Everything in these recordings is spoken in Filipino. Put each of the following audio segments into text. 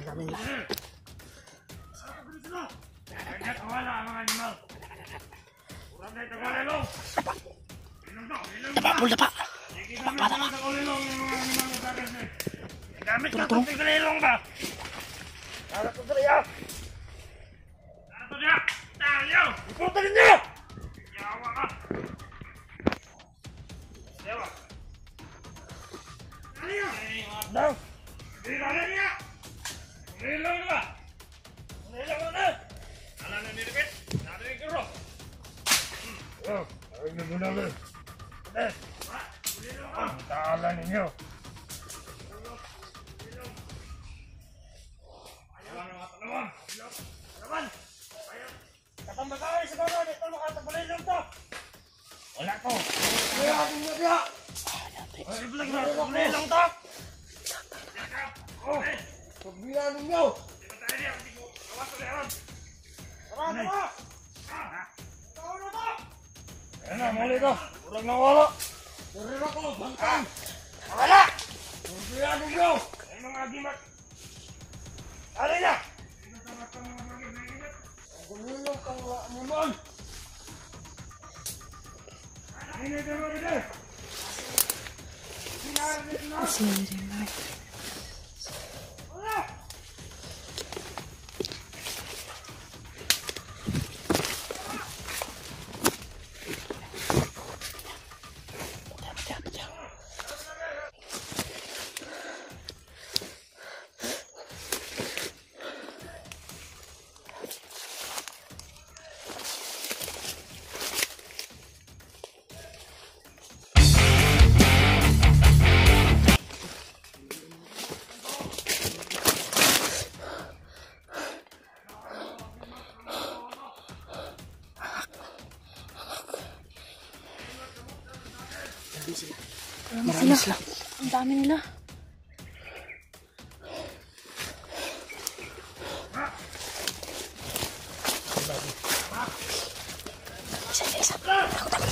dami nila. Wala ang mga animal. Urang na ito kalilong. Dapa, pul dapa. Gamit ka ito kalilong ba? Para ito sila. Para ito siya. Tayo. Iputa rin niya. Yawa ka. Yawa. Tayo. Daw. Bilangin niya. Bilangin ba? Bilangin na. Alam na nilipit. Narinig ko. Oh, ay nagunalan. Ang tala ninyo. Ayaw na mga talawang. Talaman. Katambag ka sa gano'n. Ito makatagbalay lang to. Wala ko. Kaya akong nabya. Ay, iblag na. Katagbalay lang to. Oh, pagbilan ninyo. Di ba tayo niya? Hindi ko kawas ulit ron. Tara, tara. Tara na to. Ayan na, mali to. Urang na wala. Turin ako, bangkang. Wala. Pagbilan ninyo. Ay, mga agimat. Alay na. Gumilong kang lamunan. Ay, na dito, dito. Sinirin na. Marami sila. Ang dami nila. Isa. Takot ako.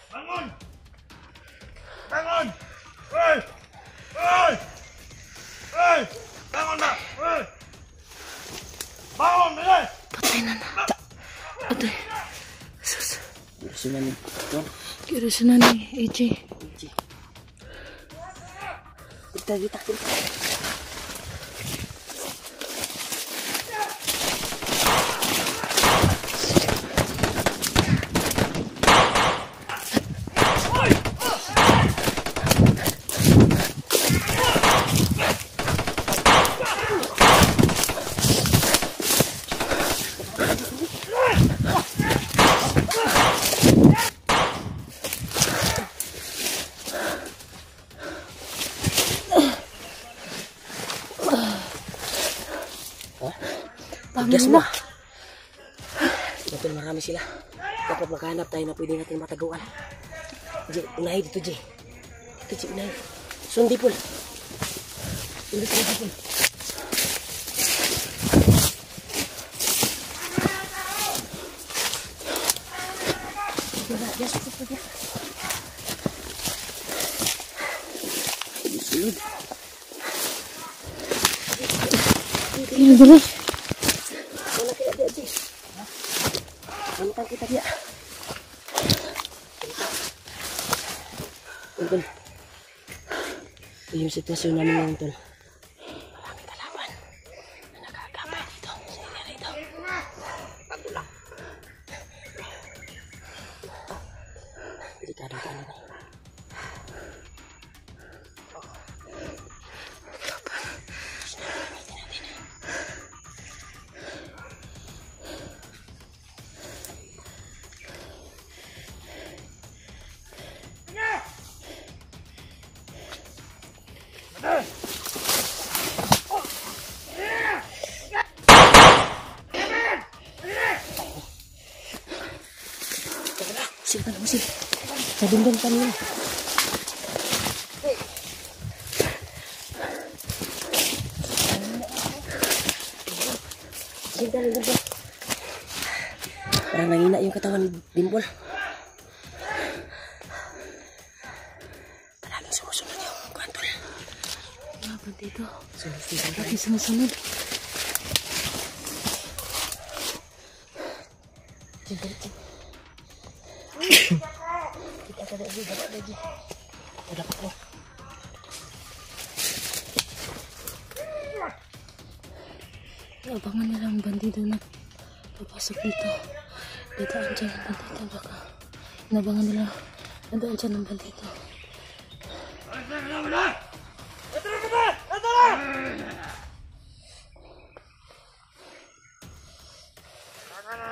Bangun! Bangun! Hei! Hei! Hei! Bangun na! Hei! Bangun! Hei! Patay na. Patay. Sus. Kirusunan ni Don. Kirusunan ni AJ. Kita. Gas mo. Betul, marami sila. Dapat makahanap tayo na pwede natin mataguan. Jay, unahin dito, Jay. Ito, Jay, unahin. Sundi, Pul. Sundi, Pul. Dia suka po dia. Sulod. Ini dulu. Pantang kita dia. Tol. Yung sitwasyon namin ngayon, Tol. Maraming kalaban na nakakapay dito. Sige rito. Pagulak. Delikado ka na. Musik. Sa dinding kanina. Dinding. Parang nangina yung katawan ni Dimbol. Sumusunod yung kantol. Mga bandido. Sunod. Lagi sumusunod. Kita ka lagi, dapat lagi. Dapat mo. Abangan nila ang bandido na papasok dito. Dadaan dyan ang bandido. Baka inabangan nila. Dadaan dyan ang bandido.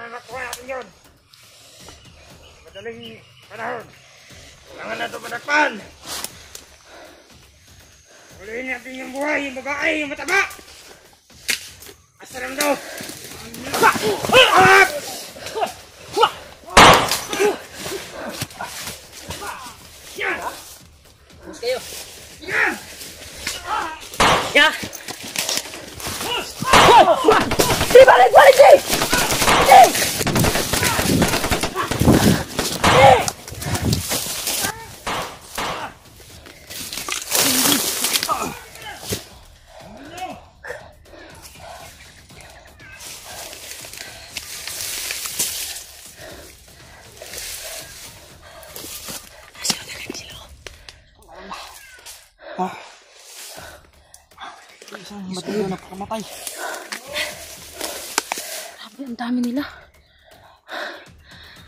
Nakuha natin yun. Madaling panahon. Kailangan na ito madakpan. Ulihin natin yung buhay, yung babae, yung mataba. Asa lang daw. Bus kayo. Ya. Si balik, si! Isang matino na pakamatay. Grabe, ang dami nila.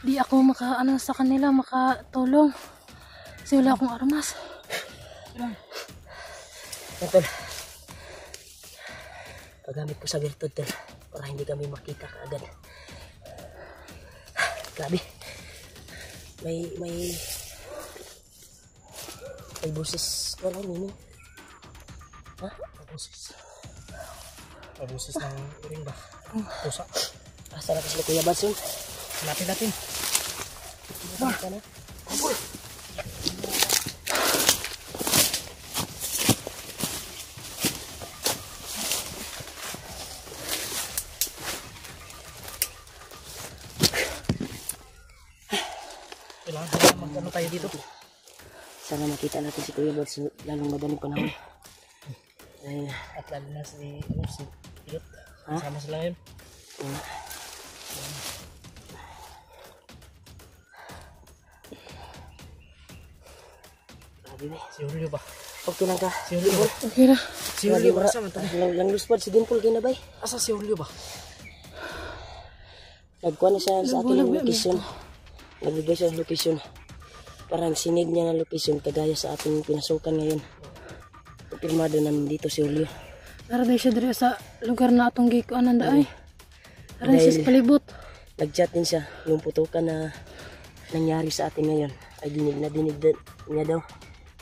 Di ako sa kanila, makatulong. Kasi wala akong armas. Tol, paggamit ko sa virtud, tol, para hindi kami makita kaagad. Grabe. May boses. Wala nini. Ha? May boses ng ring ba? Pusa. Asa na sila Kuya Bads yun? Hanapin natin. Ka na? Kailangan mag-ano tayo dito. Sana makita natin si Kuya Bads lalong madaling panahon. At lalo na si Pilot. Ha? Sama sila ngayon. Si Julio ba? Okay lang ka? Si Julio ba? Okay na. Si Julio ba? Asa man to? Lang luspad si Dimple kinabay. Asa si Julio ba? Nagkuha na siya sa ating location. Nagbigay siya ng location. Parang sinid niya ng location kagaya sa ating pinasukan ngayon. Pirmado na dito si Julio. Naraday siya dito sa lugar na atong gikuan nanda ay. Naraday siya sa palibot. Nag-chat din siya yung putukan na nangyari sa atin ngayon. Ay dinig niya daw.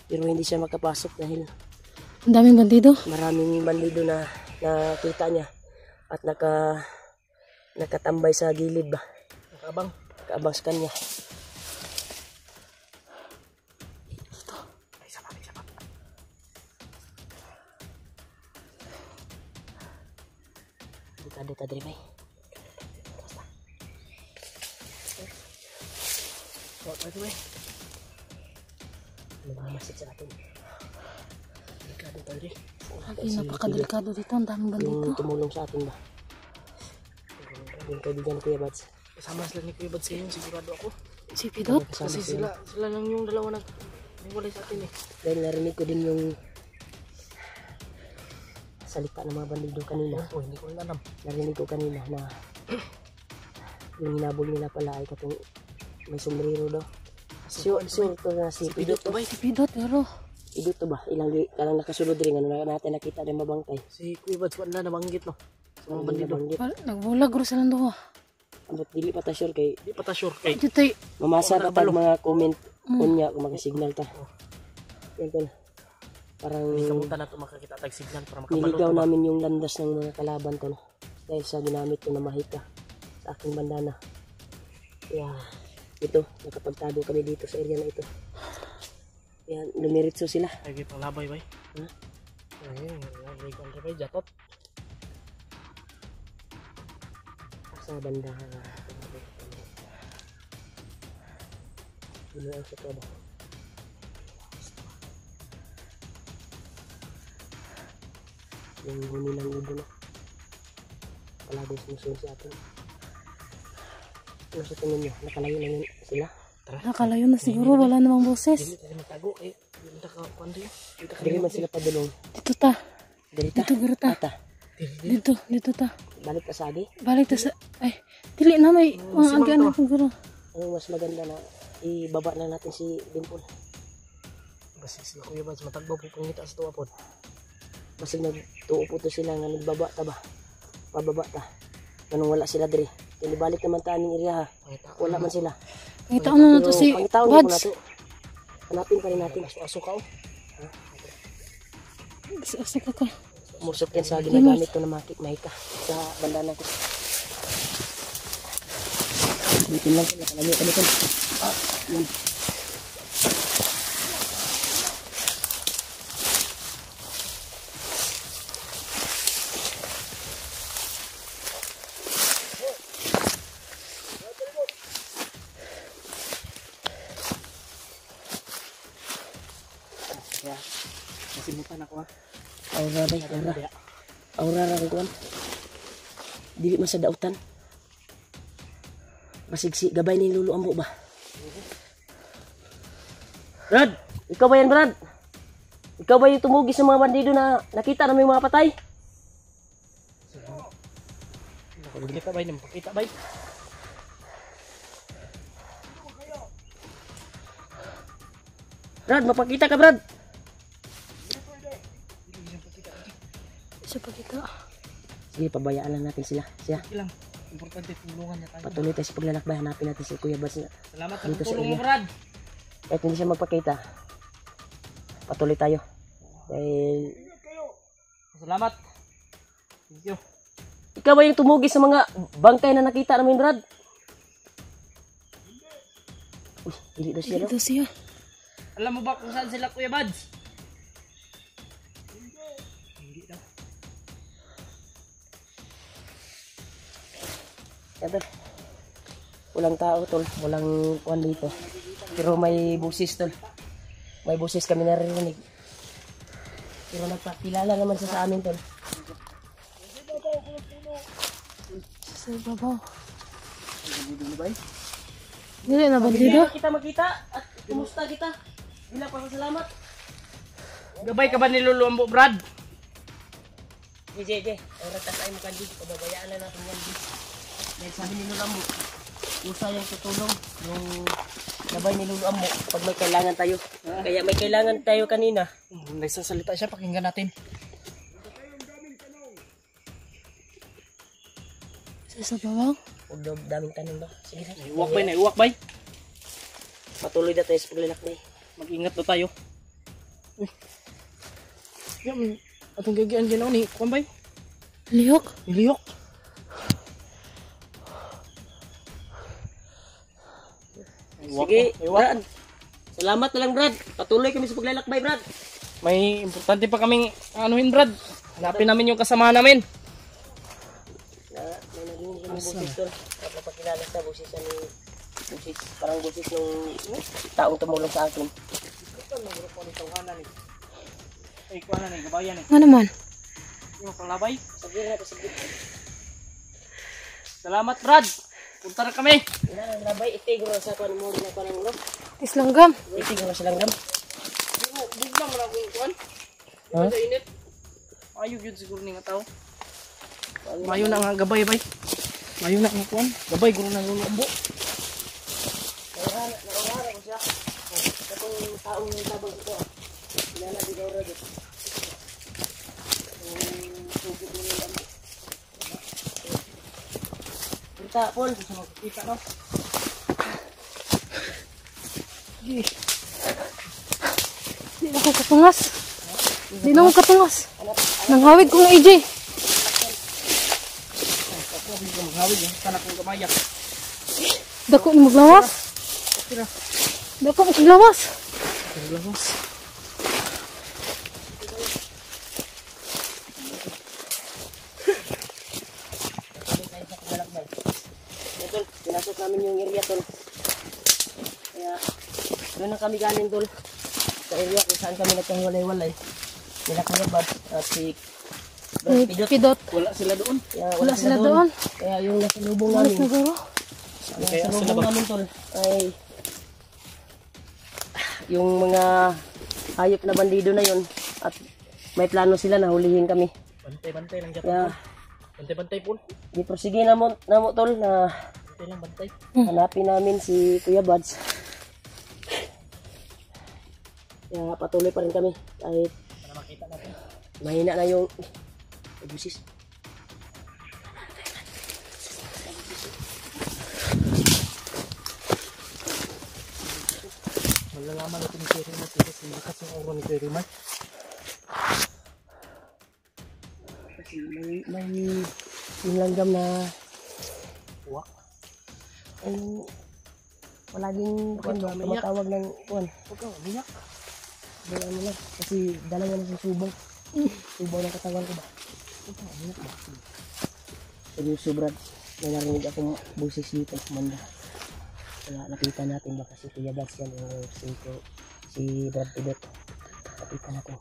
Pero hindi siya makapasok dahil Ang daming bandido. maraming bandido na nakita niya. At nakatambay sa gilid ba. Nakabang. Kaabang sa kanya. Ay, sapat. Dito dali bay. Ito ba? Nagmamasid sa atin. Delikado tayo rin. Grabe, napakadelikado dito. Ang daming bandido. Yung tumulong sa atin ba. Yung kaibigan ni Kuya Bads. Kasama sila ni Kuya Bads ngayon, sigurado ako. Si Pidot. Kasama Kasi sila. sila lang yung dalawa nagwalay sa atin eh. Dahil narinig ko din yung salita ng mga bandido kanina. Oh, hindi ko rin alam. Narinig ko kanina na yung hinabol nila pala ay katong may sombrero daw. Sure to na si Pidot to. Si Pidot, pero Pidot to ba? Ilang nakasunod rin. Ano natin nakita din mabangkay. Si Kuya Bads, wala nabanggit no. Sa mga bandido. nagbulag ro silang duha. Ambot dili pa ta sure kay Di pa ta sure kay. Dito ay mamasa pa tag mga comment unya kung magsignal ta. Yan tol. Parang Hindi kamunta na ito makakita tag signal para makabalo. niligaw namin yung landas ng mga kalaban tol. Dahil sa ginamit ko na mahika sa aking bandana. Kaya ito, nakapagtado kami dito sa area na ito. Yan, lumiritso sila. Ay, pang labay ba? Ha? Ayun, labay ko ang labay, jatot. Sa banda. Ano ang sa ba? yung huni ng ibon. Palagi sumusunod sa atin. Ano sa tingin nyo? Nakalayo na yun sila? Tara. Nakalayo na siguro, wala namang boses. Dili tayo matago eh. Dili man sila padulong. Dito ta. Dito Garta. Ata. Dito ta. Balik ka sa agi. Balik ta sa... Ay, dili na may mga agian na siguro. Ang mas maganda na ibaba na natin si Dimple. Basig sila Kuya Bads, matagbaw po pangita sa tuwa po. Basig nagtuo po to sila nga nagbaba ta ba? Pababa ta. Ganun wala sila diri. Kaya balik naman ta aning area ha. Wala man sila. Pangitaon na to si Bads. Hanapin pa rin natin. Aso ka o. Asa ka ka. Musok yan sa ginagamit ko na mahika sa banda natin. Bitin lang sila. Kalami kami ko. Yun. Nasimutan ako ha. Aura bay, aura ra ko kuan. Dili man sa dautan. Masigsi gabay ning lulo ambo ba. Brad, ikaw ba yan Brad? Ikaw ba yung tumugi sa mga bandido na nakita na may mga patay? Hindi ka bay nang pakita bay. Brad, mapakita ka Brad. Isa pa kita. Sige, pabayaan lang natin sila. Siya. Ilang. Importante tulungan niya tayo. Patuloy tayo sa paglalakbay. Hanapin natin si Kuya Bads. Salamat sa dito sa tulong mo, area. Brad. Kahit hindi siya magpakita, patuloy tayo. Dahil... Salamat. Thank you. Ikaw ba yung tumugi sa mga bangkay na nakita namin, Brad? Uy, hindi daw siya. Dito siya. Alam mo ba kung saan sila, Kuya Bads? Hindi daw. Ito. Walang tao, tol. Walang kuwan dito. Pero may busis, tol. May busis kami naririnig. Pero nagpakilala naman siya sa amin, tol. Sa babaw. Dili na bandido. Kita makita at kumusta kita. Bilang pasasalamat. Gabay ka ba ni Lolo Ambo, Brad? Je. Oras tayo mo kandi. Pababayaan na natin yan, Je. Dahil sabi ni Lolo Ambo, usa yung tutulong yung gabay ni Lolo Ambo pag may kailangan tayo. Kaya may kailangan tayo kanina. Nagsasalita siya, pakinggan natin. Sa babaw. Huwag daw daming tanong ba? Sige na. Naiuwak bay, naiuwak bay. Patuloy na tayo sa paglalakbay. Mag-ingat na tayo. Yan, atong gagian ginaw ni Kuan bay. Lihok. Niliyok. Sige, Brad. Salamat na lang, Brad. Patuloy kami sa paglalakbay, Brad. May importante pa kaming anuhin, Brad. Hanapin namin yung kasama namin. May naging busis doon. Napapakilala sa busis ni busis. Parang busis ng taong tumulong sa akin. Ay, kuha na ni, gabayan eh. Nga naman. Yung palabay. Sabi na, pasagit. Salamat, Brad. Punta na kami. Wala nang labay. Itigro sa kuwan mo. Ginagawa ng ulo. Islanggam. Itigro sa langgam. Buglang mo na kung kuhan. Ha? Sa init. Ayog yun siguro ni nga tao. Mayo na nga gabay, bay. Mayo na nga kuhan. Gabay, guro na Lolo Ambo. Naurara ko siya. Kapag taong tabang ito. Kilala di daw radyo. Tugit mo yung lambo. Punta, Paul. Kita no. Di na ako katungas. Di na ako katungas. Nanghawig ko ng AJ. Maghawid yung kanak ng gamayak. Dako ni maglawas. Dako mo maglawas. Tol, pinasok namin yung area, Tol. Kaya, doon na kami galing, Tol. Sa area kung saan kami nagkahiwalay-walay. Nila Kuya Bads at si May pidot. Wala sila doon. Kaya Wala sila doon. Kaya yung nasa lubong Alis namin, siguro. nasa lubong namin tol, ay yung mga hayop na bandido na yun at may plano sila na hulihin kami. Bantay-bantay lang dyan. Kaya Bantay-bantay po. di prosige na mo tol na Bantay lang, bantay. hanapin namin si Kuya Buds. Kaya patuloy pa rin kami kahit Para makita natin. mahina na yung busis. Malalaman natin ni Kuya Rimar kasi lakas yung aura ni Kuya Rimar. Kasi may yung langgam na Uwa. ay palaging kuwan ba, tumatawag ng kuwan. Huwag ka, umiyak. May ano lang, kasi dala niya na sa subong. Subong ng katawan ko ba? Huwag ka, umiyak ba? Seryoso Brad, may narinig akong boses dito, manda. Kaya lapitan natin baka si Kuya Buds yan o si Brad Pidot. Lapitan natin.